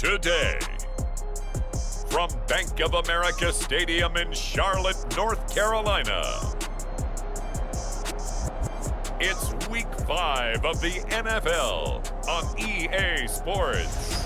today. From Bank of America Stadium in Charlotte, North Carolina, it's Week 5 of the NFL on EA Sports.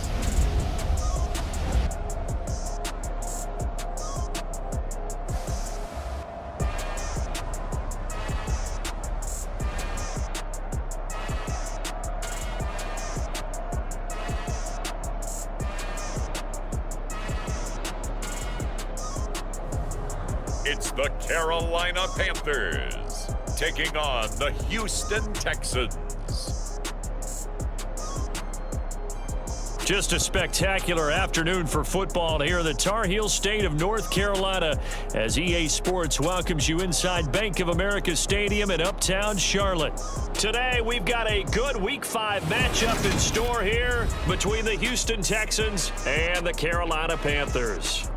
It's the Carolina Panthers taking on the Houston Texans. Just a spectacular afternoon for football here in the Tar Heel state of North Carolina as EA Sports welcomes you inside Bank of America Stadium in Uptown Charlotte. Today, we've got a good Week 5 matchup in store here between the Houston Texans and the Carolina Panthers.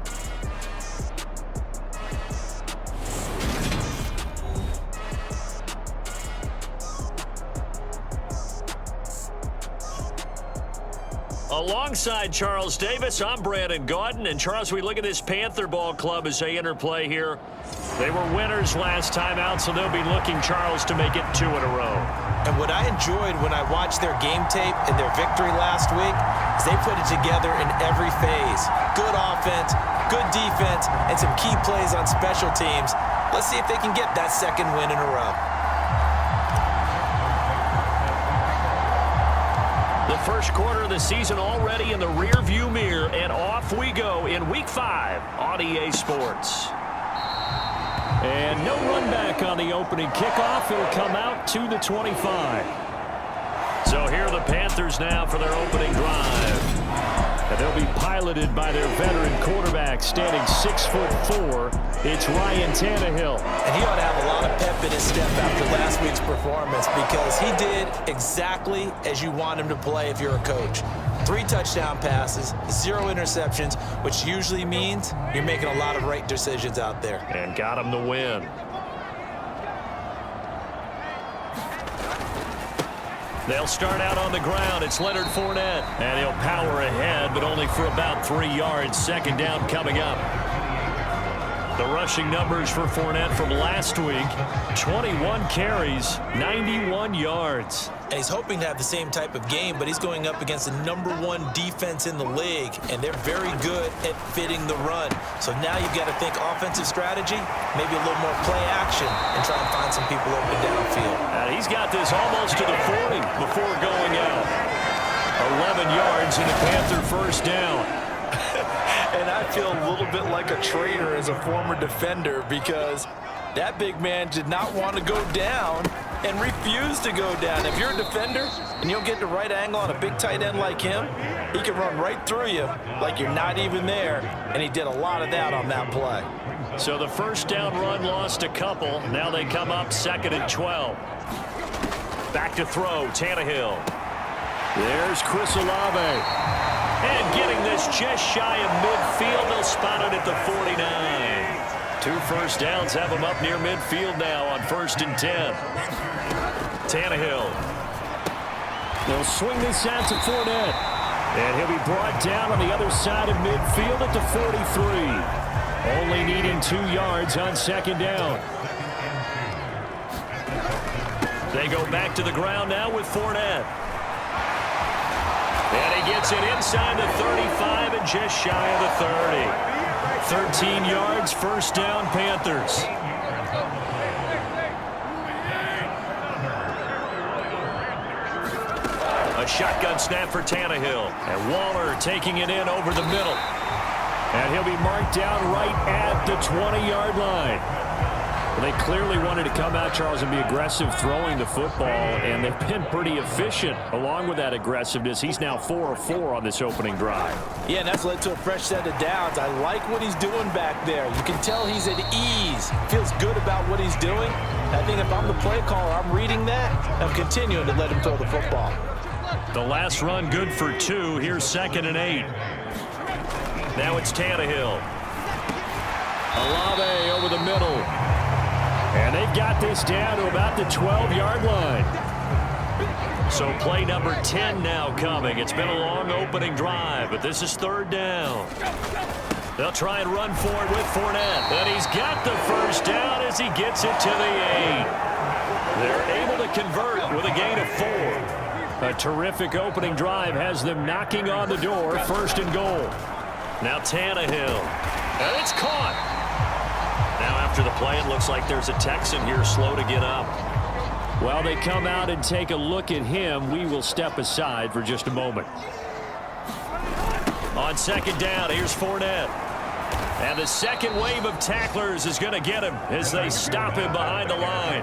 Alongside Charles Davis, I'm Brandon Gaudin. And Charles, we look at this Panther ball club as they enter play here. They were winners last time out, so they'll be looking, Charles, to make it 2 in a row. And what I enjoyed when I watched their game tape and their victory last week is they put it together in every phase. Good offense, good defense, and some key plays on special teams. Let's see if they can get that second win in a row. The first quarter of the season already in the rear-view mirror, and off we go in Week 5 on EA Sports. And no run back on the opening kickoff. It'll come out to the 25. So here are the Panthers now for their opening drive. And they'll be piloted by their veteran quarterback, standing 6'4". It's Ryan Tannehill. And he ought to have a lot of pep in his step after last week's performance because he did exactly as you want him to play if you're a coach. 3 touchdown passes, 0 interceptions, which usually means you're making a lot of right decisions out there. And got him the win. They'll start out on the ground. It's Leonard Fournette. And he'll power ahead, but only for about 3 yards. Second down coming up. The rushing numbers for Fournette from last week, 21 carries, 91 yards. And he's hoping to have the same type of game, but he's going up against the #1 defense in the league, and they're very good at fitting the run. So now you've got to think offensive strategy, maybe a little more play action, and try and find some people open downfield. And he's got this almost to the 40 before going out. 11 yards in the Panther first down. And I feel a little bit like a traitor as a former defender because that big man did not want to go down and refused to go down. If you're a defender and you'll get the right angle on a big tight end like him, he can run right through you like you're not even there, and he did a lot of that on that play. So the first down run lost a couple. Now they come up 2nd and 12. Back to throw, Tannehill. There's Chris Olave. And getting this just shy of midfield, they'll spot it at the 49. 2 first downs have him up near midfield now on 1st and 10. Tannehill. They'll swing this out to Fournette. And he'll be brought down on the other side of midfield at the 43. Only needing 2 yards on 2nd down. They go back to the ground now with Fournette. And he gets it inside the 35 and just shy of the 30. 13 yards, first down, Panthers. A shotgun snap for Tannehill. And Waller taking it in over the middle. And he'll be marked down right at the 20-yard line. Well, they clearly wanted to come out, Charles, and be aggressive throwing the football, and they've been pretty efficient along with that aggressiveness. He's now 4 of 4 on this opening drive. Yeah, and that's led to a fresh set of downs. I like what he's doing back there. You can tell he's at ease. Feels good about what he's doing. I think if I'm the play caller, I'm reading that. I'm continuing to let him throw the football. The last run good for 2. Here's 2nd and 8. Now it's Tannehill. Olave over the middle. And they've got this down to about the 12-yard line. So play number 10 now coming. It's been a long opening drive, but this is third down. They'll try and run for it with Fournette. And he's got the first down as he gets it to the 8. They're able to convert with a gain of 4. A terrific opening drive has them knocking on the door, first and goal. Now Tannehill. And it's caught. Now after the play, it looks like there's a Texan here slow to get up. While they come out and take a look at him, we will step aside for just a moment. On second down, here's Fournette. And the second wave of tacklers is going to get him as they stop him behind the line.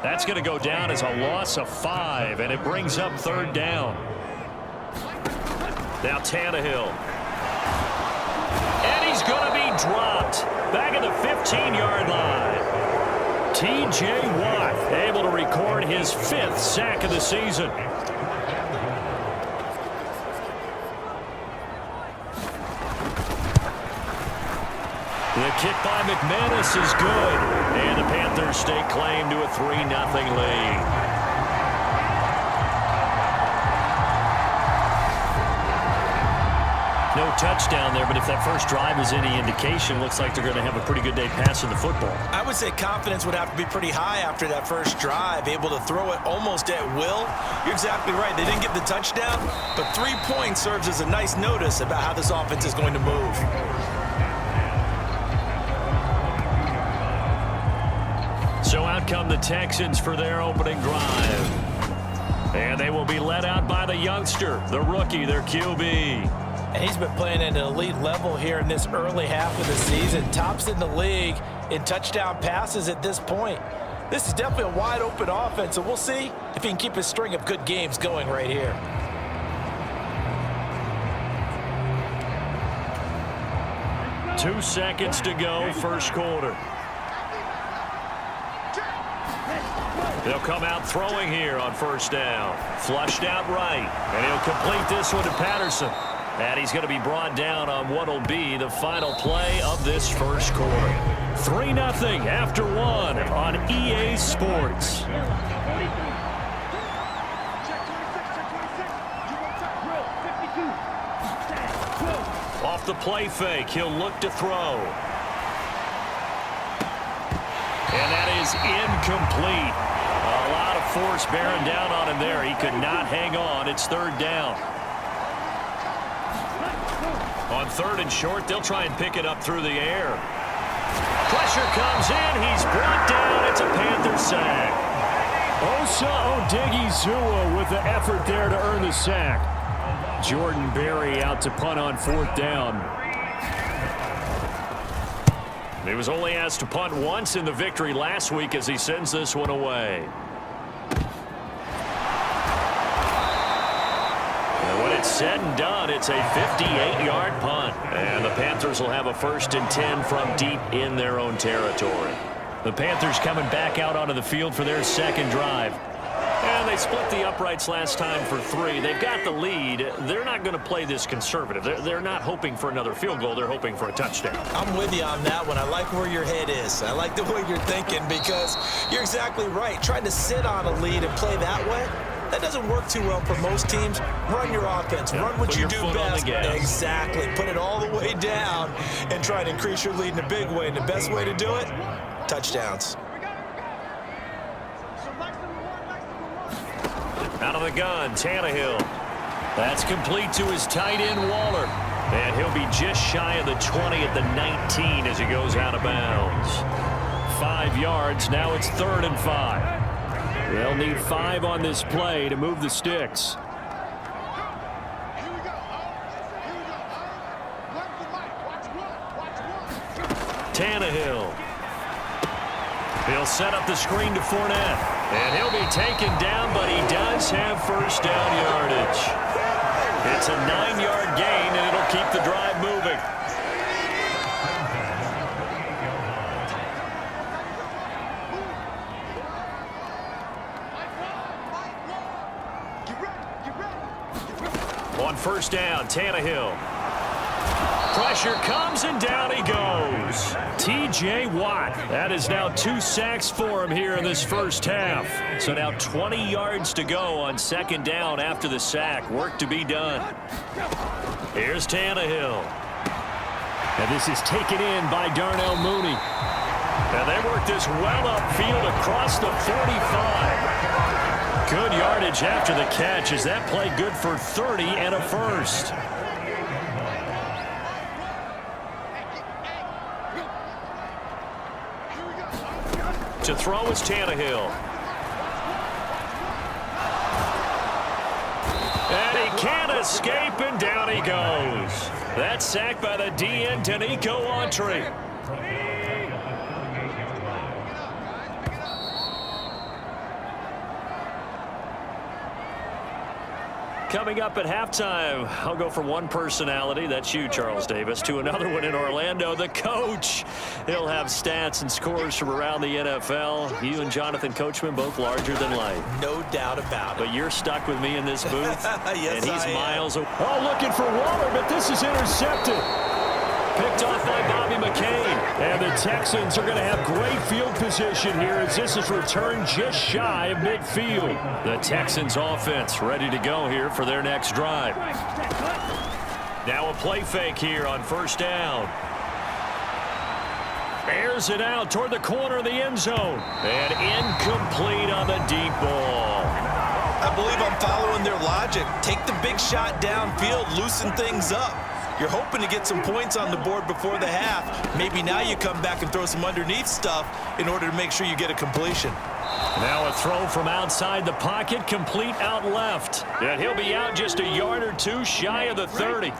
That's going to go down as a loss of 5, and it brings up third down. Now Tannehill. And he's going to be dropped back at the 15-yard line. T.J. Watt able to record his 5th sack of the season. The kick by McManus is good. And the Panthers stake claim to a 3-0 lead. No touchdown there, but if that first drive is any indication, looks like they're going to have a pretty good day passing the football. I would say confidence would have to be pretty high after that first drive, able to throw it almost at will. You're exactly right. They didn't get the touchdown, but 3 points serves as a nice notice about how this offense is going to move. So out come the Texans for their opening drive. And they will be led out by the youngster, the rookie, their QB. And he's been playing at an elite level here in this early half of the season. Tops in the league in touchdown passes at this point. This is definitely a wide-open offense, so we'll see if he can keep his string of good games going right here. Two seconds to go, first quarter. They'll come out throwing here on first down. Flushed out right. And he'll complete this one to Patterson. And he's going to be brought down on what will be the final play of this first quarter. 3-0 after 1 on EA Sports. Off the play fake, he'll look to throw. And that is incomplete. A lot of force bearing down on him there. He could not hang on. It's third down. On third and short, they'll try and pick it up through the air. Pressure comes in. He's brought down. It's a Panther sack. Osa Odighizuwa with the effort there to earn the sack. Jordan Berry out to punt on fourth down. He was only asked to punt once in the victory last week as he sends this one away. And when it's said and done, it's a 58-yard punt. And the Panthers will have a 1st and 10 from deep in their own territory. The Panthers coming back out onto the field for their second drive. And they split the uprights last time for 3. They've got the lead. They're not going to play this conservative. They're not hoping for another field goal. They're hoping for a touchdown. I'm with you on that one. I like where your head is. I like the way you're thinking because you're exactly right. Trying to sit on a lead and play that way, that doesn't work too well for most teams. Run your offense. Run what you do best. Exactly. Put it all the way down and try to increase your lead in a big way. And the best way to do it, touchdowns. Out of the gun, Tannehill. That's complete to his tight end, Waller. And he'll be just shy of the 20 at the 19 as he goes out of bounds. 5 yards. Now it's 3rd and 5. They'll need 5 on this play to move the sticks. Tannehill. He'll set up the screen to Fournette. And he'll be taken down, but he does have first down yardage. It's a 9-yard gain, and it'll keep the drive moving. On first down, Tannehill. Pressure comes, and down he goes. T.J. Watt. That is now 2 sacks for him here in this first half. So now 20 yards to go on second down after the sack. Work to be done. Here's Tannehill. And this is taken in by Darnell Mooney. And they work this well upfield across the 45. Good yardage after the catch as that play good for 30 and a first. To throw is Tannehill. And he can't escape, and down he goes. That's sacked by the DN, Danico Autry. Coming up at halftime, I'll go from one personality, that's you, Charles Davis, to another one in Orlando, the coach. He'll have stats and scores from around the NFL. You and Jonathan Coachman, both larger than life. No doubt about it. But you're stuck with me in this booth. Yes, and he's I am. miles away. Oh, looking for Waller, but this is intercepted. Picked off by Bobby McCain. And the Texans are going to have great field position here as this is returned just shy of midfield. The Texans offense ready to go here for their next drive. Now a play fake here on first down. Airs it out toward the corner of the end zone. And incomplete on the deep ball. I believe I'm following their logic. Take the big shot downfield, loosen things up. You're hoping to get some points on the board before the half. Maybe now you come back and throw some underneath stuff in order to make sure you get a completion. Now a throw from outside the pocket, complete out left. And he'll be out just a yard or two shy of the 30.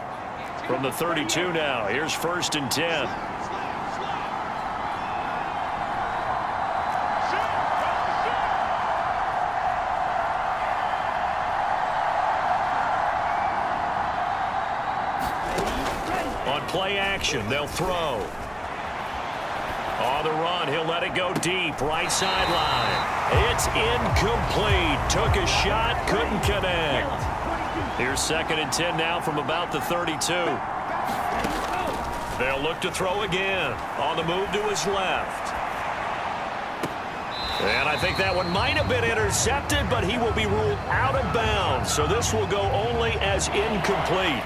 From the 32 now, here's 1st and 10. Play action, they'll throw. On the run, he'll let it go deep, right sideline. It's incomplete. Took a shot, couldn't connect. Here's 2nd and 10 now from about the 32. They'll look to throw again. On the move to his left. And I think that one might have been intercepted, but he will be ruled out of bounds. So this will go only as incomplete.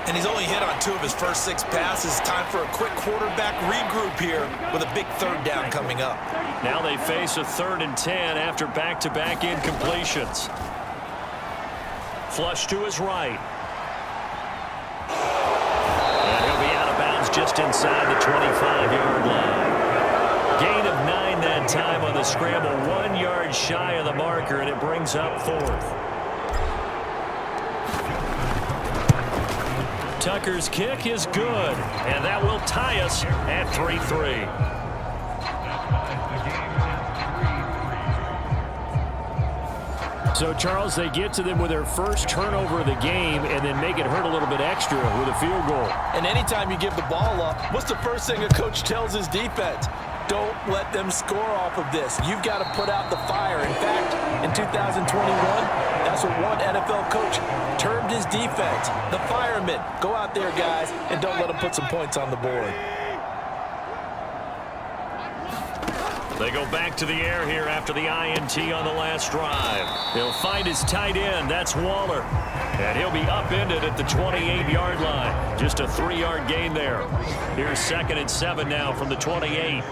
And he's only hit on 2 of his first 6 passes. Time for a quick quarterback regroup here with a big 3rd down coming up. Now they face a 3rd and 10 after back-to-back incompletions. Flush to his right. And he'll be out of bounds just inside the 25-yard line. Gain of 9 that time on the scramble. 1 yard shy of the marker, and it brings up 4th. Tucker's kick is good, and that will tie us at 3-3. So, Charles, they get to them with their first turnover of the game and then make it hurt a little bit extra with a field goal. And anytime you give the ball up, what's the first thing a coach tells his defense? Don't let them score off of this. You've got to put out the fire. In fact, in 2021, that's what one NFL coach termed his defense, the firemen. Go out there, guys, and don't let them put some points on the board. They go back to the air here after the INT on the last drive. He'll find his tight end. That's Waller. And he'll be upended at the 28-yard line. Just a 3-yard gain there. Here's 2nd and 7 now from the 28.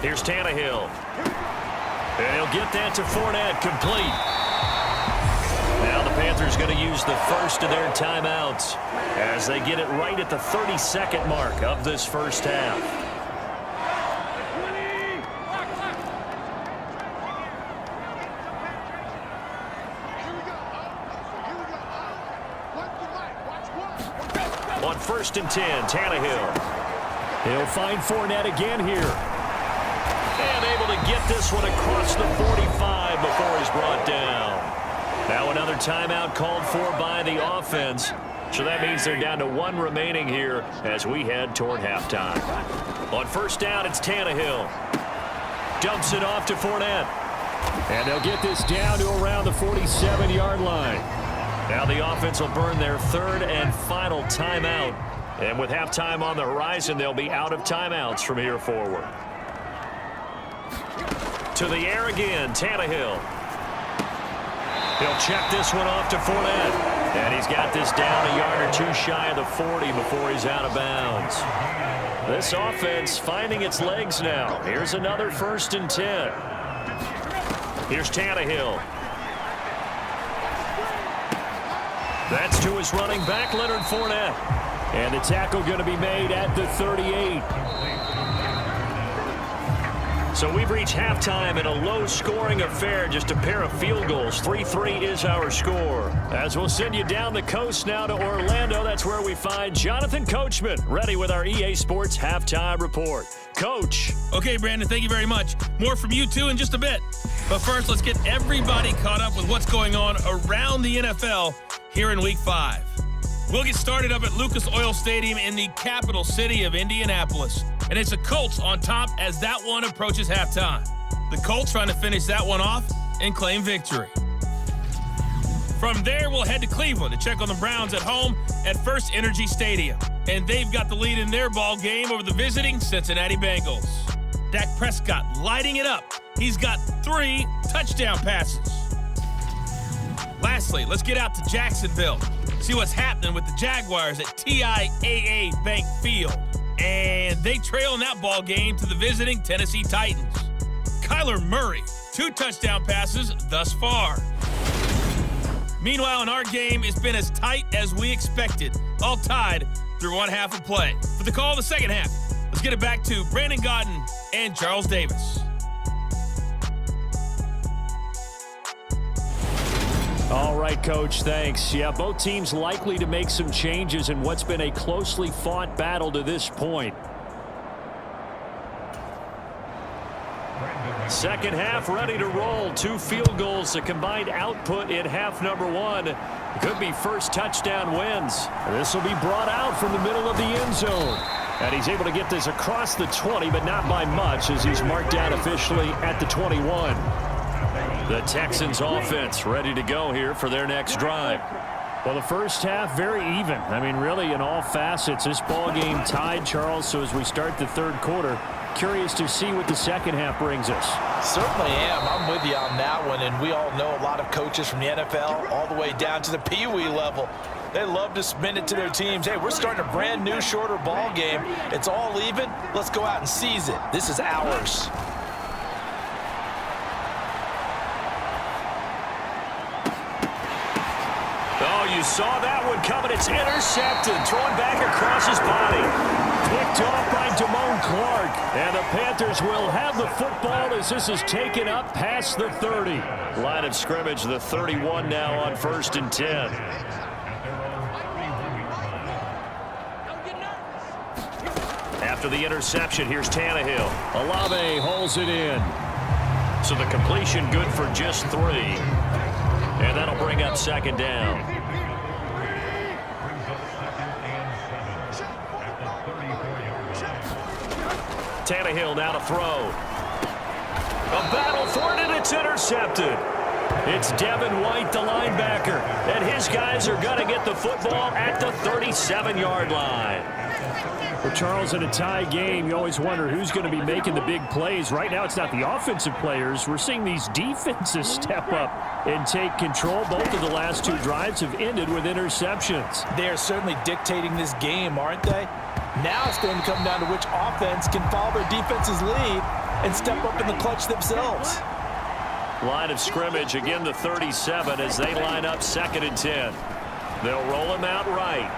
Here's Tannehill. And he'll get that to Fournette, complete. Now the Panthers going to use the first of their timeouts as they get it right at the 32nd mark of this first half. On 1st and 10, Tannehill. He'll find Fournette again here. And able to get this one across the 45 before he's brought down. Now another timeout called for by the offense. So that means they're down to 1 remaining here as we head toward halftime. On 1st down, it's Tannehill. Dumps it off to Fournette. And they'll get this down to around the 47-yard line. Now the offense will burn their third and final timeout. And with halftime on the horizon, they'll be out of timeouts from here forward. To the air again, Tannehill. He'll check this one off to Fournette. And he's got this down a yard or two shy of the 40 before he's out of bounds. This offense finding its legs now. Here's another 1st and 10. Here's Tannehill. That's to his running back, Leonard Fournette. And the tackle going to be made at the 38. So we've reached halftime in a low-scoring affair, just a pair of field goals. 3-3 is our score. As we'll send you down the coast now to Orlando, that's where we find Jonathan Coachman, ready with our EA Sports Halftime Report. Coach. Okay, Brandon, thank you very much. More from you, too, in just a bit. But first, let's get everybody caught up with what's going on around the NFL here in Week 5. We'll get started up at Lucas Oil Stadium in the capital city of Indianapolis. And it's the Colts on top as that one approaches halftime. The Colts trying to finish that one off and claim victory. From there, we'll head to Cleveland to check on the Browns at home at First Energy Stadium. And they've got the lead in their ball game over the visiting Cincinnati Bengals. Dak Prescott lighting it up. He's got 3 touchdown passes. Lastly, let's get out to Jacksonville. See what's happening with the Jaguars at TIAA Bank Field. And they trail in that ball game to the visiting Tennessee Titans. Kyler Murray, 2 touchdown passes thus far. Meanwhile, in our game, it's been as tight as we expected, all tied through one half of play. For the call of the second half, let's get it back to Brandon Godden and Charles Davis. All right, Coach, thanks. Yeah, both teams likely to make some changes in what's been a closely fought battle to this point. Second half ready to roll. 2 field goals, a combined output in half number 1. Could be first touchdown wins. This will be brought out from the middle of the end zone. And he's able to get this across the 20, but not by much as he's marked down officially at the 21. The Texans offense ready to go here for their next drive. Well, the first half very even. I mean, really in all facets. This ball game tied, Charles. So as we start the third quarter, curious to see what the second half brings us. Certainly am. I'm with you on that one. And we all know a lot of coaches from the NFL all the way down to the Pee Wee level. They love to spin it to their teams. Hey, we're starting a brand new, shorter ball game. It's all even. Let's go out and seize it. This is ours. Oh, you saw that one coming. It's intercepted. Thrown back across his body. Picked off by Damone Clark. And the Panthers will have the football as this is taken up past the 30. Line of scrimmage, the 31 now on 1st and 10. After the interception, here's Tannehill. Olave holds it in. So the completion good for just 3. And that'll bring up second down. Tannehill now to throw. A battle for it, and it's intercepted. It's Devin White, the linebacker. And his guys are going to get the football at the 37-yard line. Well, Charles, in a tie game, you always wonder who's going to be making the big plays. Right now, it's not the offensive players. We're seeing these defenses step up and take control. Both of the last 2 drives have ended with interceptions. They are certainly dictating this game, aren't they? Now it's going to come down to which offense can follow their defense's lead and step up in the clutch themselves. Line of scrimmage, again the 37 as they line up 2nd and 10. They'll roll him out right.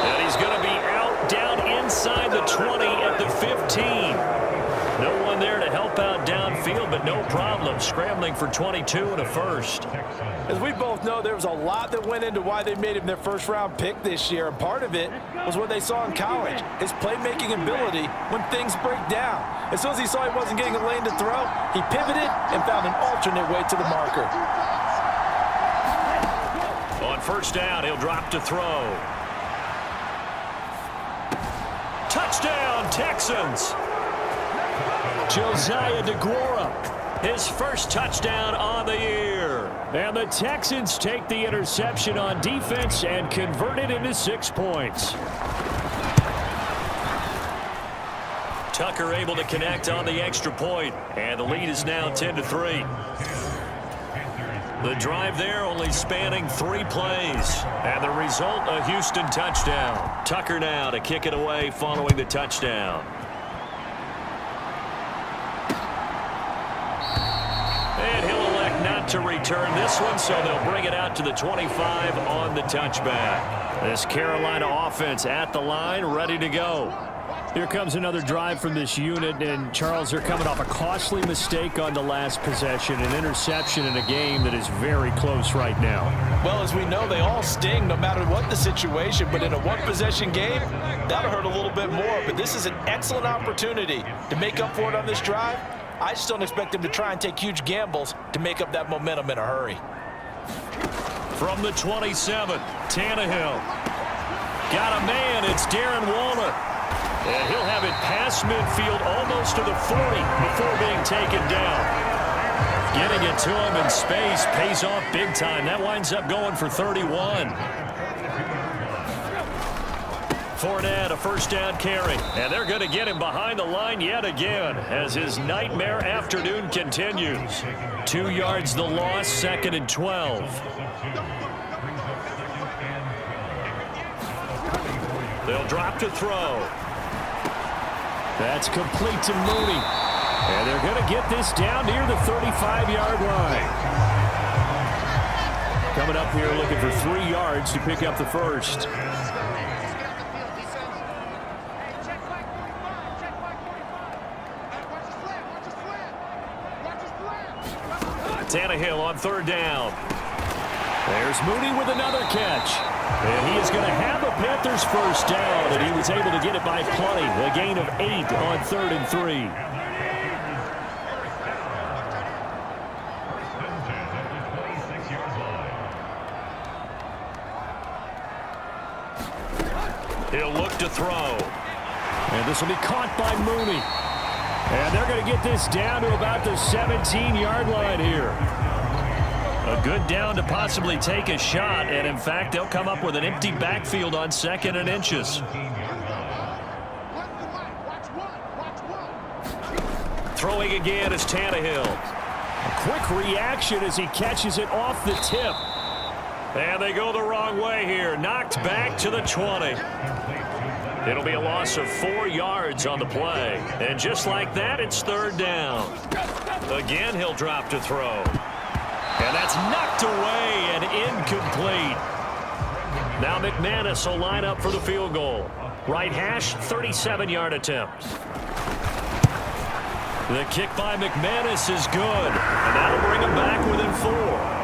And he's going to be out down inside the 20 at the 15. No one there to help out downfield, but no problem. Scrambling for 22 and a first. As we both know, there was a lot that went into why they made him their first-round pick this year, and part of it was what they saw in college, his playmaking ability when things break down. As soon as he saw he wasn't getting a lane to throw, he pivoted and found an alternate way to the marker. On first down, he'll drop to throw. Touchdown, Texans! Josiah DeGuara, his first touchdown on the year. And the Texans take the interception on defense and convert it into 6 points. Tucker able to connect on the extra point, and the lead is now 10-3. The drive there only spanning 3 plays, and the result, a Houston touchdown. Tucker now to kick it away following the touchdown. And he'll elect not to return this one, so they'll bring it out to the 25 on the touchback. This Carolina offense at the line, ready to go. Here comes another drive from this unit, and Charles, they're coming off a costly mistake on the last possession, an interception in a game that is very close right now. Well, as we know, they all sting no matter what the situation, but in a one-possession game, that'll hurt a little bit more. But this is an excellent opportunity to make up for it on this drive. I just don't expect them to try and take huge gambles to make up that momentum in a hurry. From the 27, Tannehill. Got a man, it's Darren Waller. And he'll have it past midfield almost to the 40 before being taken down. Getting it to him in space pays off big time. That winds up going for 31. Fournette, a first down carry. And they're going to get him behind the line yet again as his nightmare afternoon continues. 2 yards the loss, 2nd and 12. They'll drop to throw. That's complete to Mooney. And they're going to get this down near the 35-yard line. Coming up here looking for 3 yards to pick up the first. Tannehill on 3rd down. There's Mooney with another catch. And he is going to have a Panthers first down, and he was able to get it by plenty. A gain of 8 on 3rd and 3. He'll look to throw. And this will be caught by Mooney. And they're going to get this down to about the 17-yard line here. A good down to possibly take a shot, and in fact, they'll come up with an empty backfield on 2nd and inches. Throwing again is Tannehill. A quick reaction as he catches it off the tip. And they go the wrong way here. Knocked back to the 20. It'll be a loss of 4 yards on the play. And just like that, it's 3rd down. Again, he'll drop to throw. And that's knocked away and incomplete. Now McManus will line up for the field goal. Right hash, 37-yard attempt. The kick by McManus is good. And that'll bring him back within 4.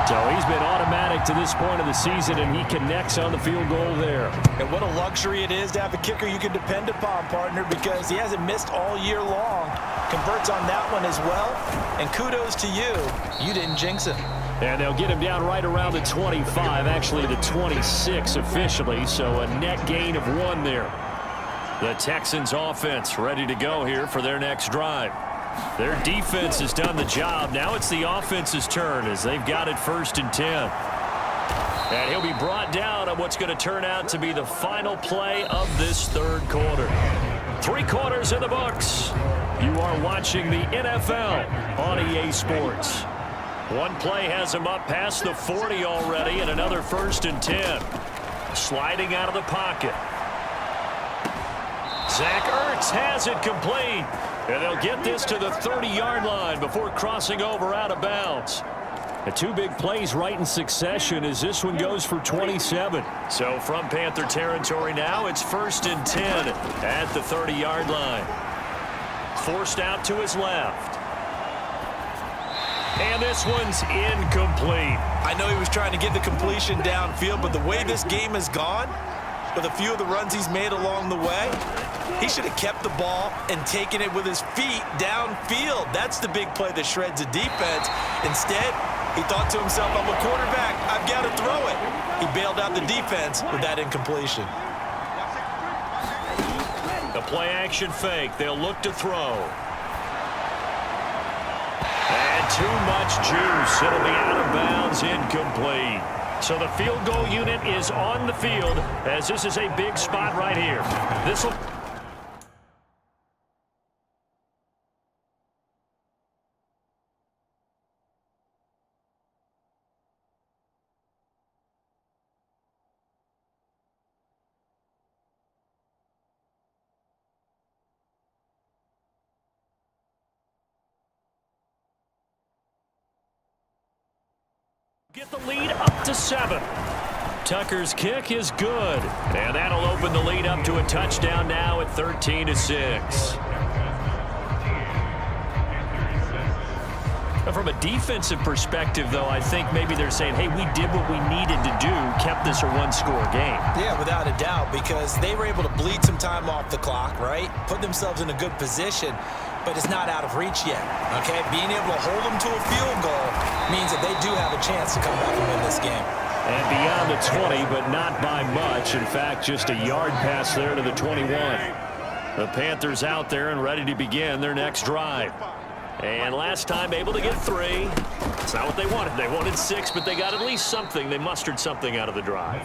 So he's been automatic to this point of the season, and he connects on the field goal there. And what a luxury it is to have a kicker you can depend upon, partner, because he hasn't missed all year long. Converts on that one as well. And kudos to you. You didn't jinx him. And they'll get him down right around the 25, actually the 26 officially, so a net gain of 1 there. The Texans offense ready to go here for their next drive. Their defense has done the job. Now it's the offense's turn as they've got it 1st and 10. And he'll be brought down on what's going to turn out to be the final play of this 3rd quarter. 3 quarters in the books. You are watching the NFL on EA Sports. One play has him up past the 40 already, and another 1st and 10. Sliding out of the pocket. Zach Ertz has it complete. And they'll get this to the 30-yard line before crossing over out of bounds. The 2 big plays right in succession as this one goes for 27. So from Panther territory now, it's 1st and 10 at the 30-yard line. Forced out to his left. And this one's incomplete. I know he was trying to get the completion downfield, but the way this game has gone, with a few of the runs he's made along the way, he should have kept the ball and taken it with his feet downfield. That's the big play that shreds the defense. Instead, He thought to himself, I'm a quarterback. I've got to throw it. He bailed out the defense with that incompletion. The play action fake. They'll look to throw. And too much juice. It'll be out of bounds, incomplete. So the field goal unit is on the field as this is a big spot right here. This will... Get the lead up to 7. Tucker's kick is good. And that'll open the lead up to a touchdown now at 13-6. From a defensive perspective, though, I think maybe they're saying, hey, we did what we needed to do, kept this a one-score game. Yeah, without a doubt, because they were able to bleed some time off the clock, right? Put themselves in a good position, but it's not out of reach yet, okay? Being able to hold them to a field goal means that they do have a chance to come back and win this game. And beyond the 20, but not by much. In fact, just a yard pass there to the 21. The Panthers out there and ready to begin their next drive. And last time able to get 3. It's not what they wanted. They wanted 6, but they got at least something. They mustered something out of the drive.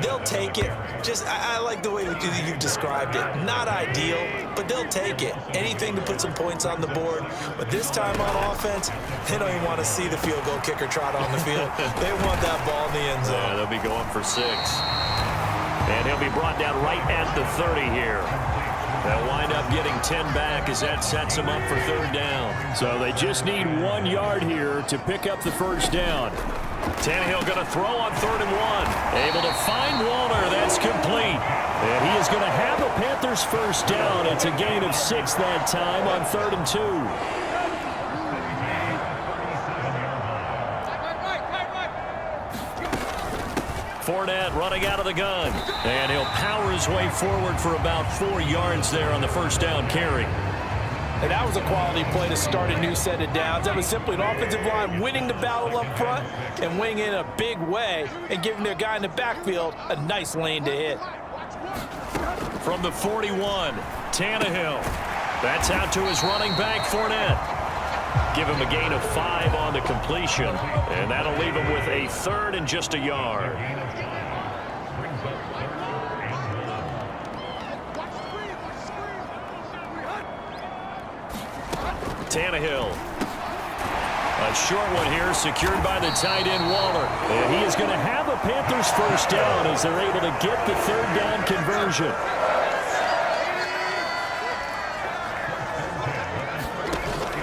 They'll take it. Just, I like the way you've described it. Not ideal, but they'll take it. Anything to put some points on the board. But this time on offense, they don't even want to see the field goal kicker trot on the field. They want that ball in the end zone. Yeah, they'll be going for 6. And he'll be brought down right at the 30 here. They'll wind up getting 10 back as that sets them up for 3rd down. So they just need 1 yard here to pick up the first down. Tannehill going to throw on 3rd and 1. Able to find Waller. That's complete. And he is going to have a Panthers first down. It's a gain of 6 that time on 3rd and 2. Fournette running out of the gun. And he'll power his way forward for about 4 yards there on the first down carry. And that was a quality play to start a new set of downs. That was simply an offensive line winning the battle up front and winning in a big way and giving their guy in the backfield a nice lane to hit. From the 41, Tannehill. That's out to his running back, Fournette. Give him a gain of 5 on the completion, and that'll leave him with a 3rd and just a yard. Tannehill. A short one here, secured by the tight end Waller. And he is going to have a Panthers first down as they're able to get the 3rd down conversion.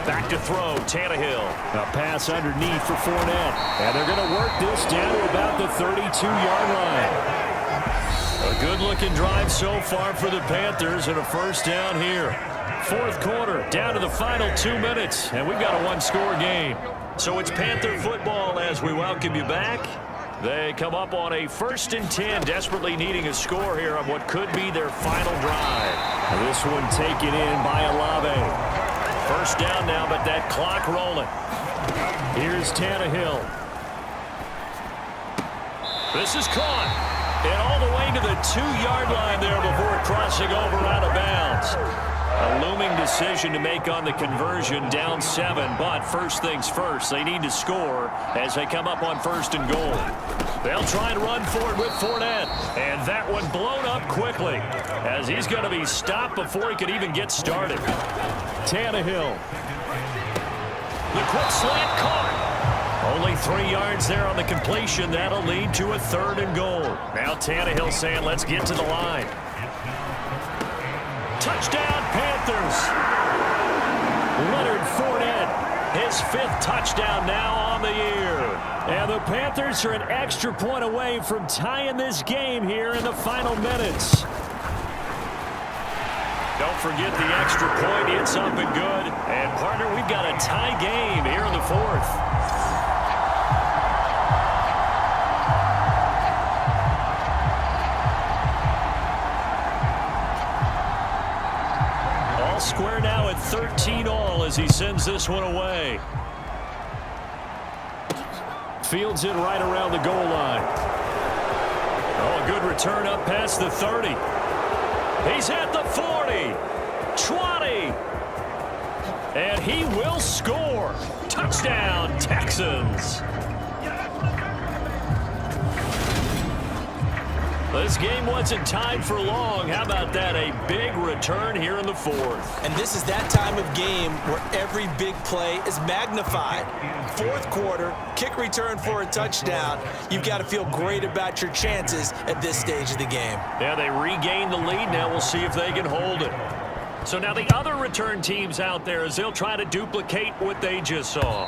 Back to throw, Tannehill. A pass underneath for Fournette. And they're going to work this down to about the 32-yard line. A good-looking drive so far for the Panthers and a first down here. 4th quarter, down to the final 2 minutes, and we've got a 1-score game. So it's Panther football as we welcome you back. They come up on a 1st and 10, desperately needing a score here on what could be their final drive. This one taken in by Olave. First down now, but that clock rolling. Here's Tannehill. This is caught. And all the way to the 2-yard line there before crossing over out of bounds. A looming decision to make on the conversion, down 7, but first things first, they need to score as they come up on 1st and goal. They'll try and run for it with Fournette, and that one blown up quickly as he's going to be stopped before he could even get started. Tannehill. The quick slant caught. Only 3 yards there on the completion. That'll lead to a 3rd and goal. Now Tannehill saying, let's get to the line. Touchdown, Panthers. Leonard Fournette, his 5th touchdown now on the year. And the Panthers are an extra point away from tying this game here in the final minutes. Don't forget the extra point. It's up and good. And, partner, we've got a tie game here in the 4th. Square now at 13 all as he sends this one away. Fields it right around the goal line. Oh, a good return up past the 30. He's at the 40. 20. And he will score. Touchdown, Texans. This game wasn't tied for long. How about that? A big return here in the fourth. And this is that time of game where every big play is magnified. Fourth quarter, kick return for a touchdown. You've got to feel great about your chances at this stage of the game. Yeah, they regain the lead. Now we'll see if they can hold it. So now the other return teams out there as they'll try to duplicate what they just saw.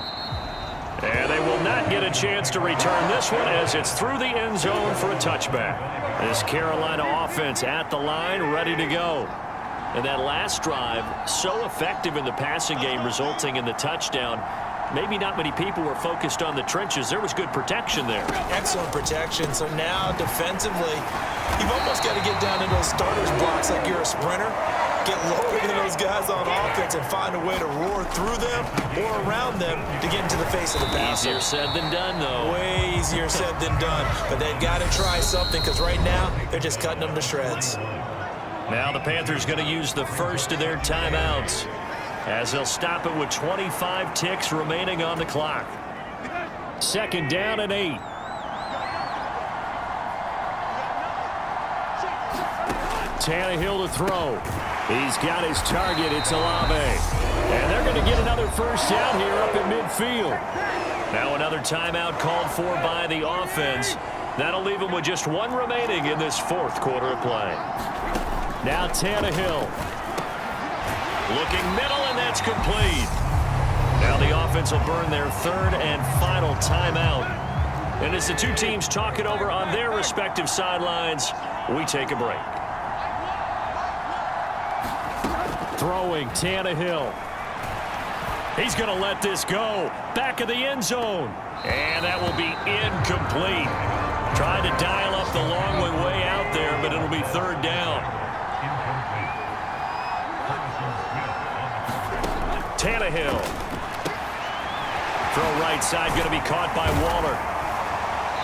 And they will not get a chance to return this one as it's through the end zone for a touchback. This Carolina offense at the line, ready to go. And that last drive, so effective in the passing game, resulting in the touchdown. Maybe not many people were focused on the trenches. There was good protection there. Excellent protection. So now defensively, you've almost got to get down to those starters blocks like you're a sprinter. Get lower than those guys on offense and find a way to roar through them or around them to get into the face of the passer. Easier said than done, though. Way easier said than done. But they've got to try something because right now they're just cutting them to shreds. Now the Panthers going to use the first of their timeouts as they'll stop it with 25 ticks remaining on the clock. Second down and 8. Tannehill to throw. He's got his target. It's Olave. And they're going to get another first down here up at midfield. Now another timeout called for by the offense. That'll leave them with just one remaining in this fourth quarter of play. Now Tannehill. Looking middle, and that's complete. Now the offense will burn their third and final timeout. And as the two teams talk it over on their respective sidelines, we take a break. Throwing Tannehill. He's going to let this go. Back of the end zone. And that will be incomplete. Trying to dial up the long way out there, but it'll be third down. Tannehill. Throw right side, going to be caught by Waller.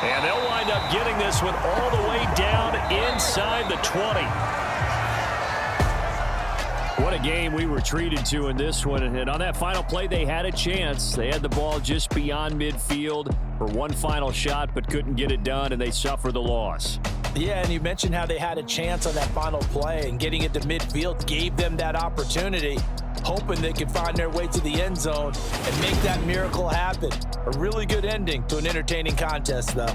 And they'll wind up getting this one all the way down inside the 20. What a game we were treated to in this one. And on that final play, they had a chance. They had the ball just beyond midfield for one final shot, but couldn't get it done, and they suffer the loss. Yeah, and you mentioned how they had a chance on that final play, and getting it to midfield gave them that opportunity, hoping they could find their way to the end zone and make that miracle happen. A really good ending to an entertaining contest, though.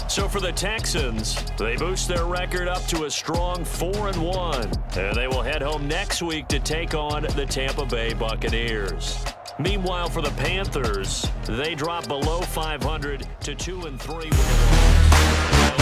So for the Texans, they boost their record up to a strong 4-1. And they will head home next week to take on the Tampa Bay Buccaneers. Meanwhile, for the Panthers, they drop below 500 to 2-3.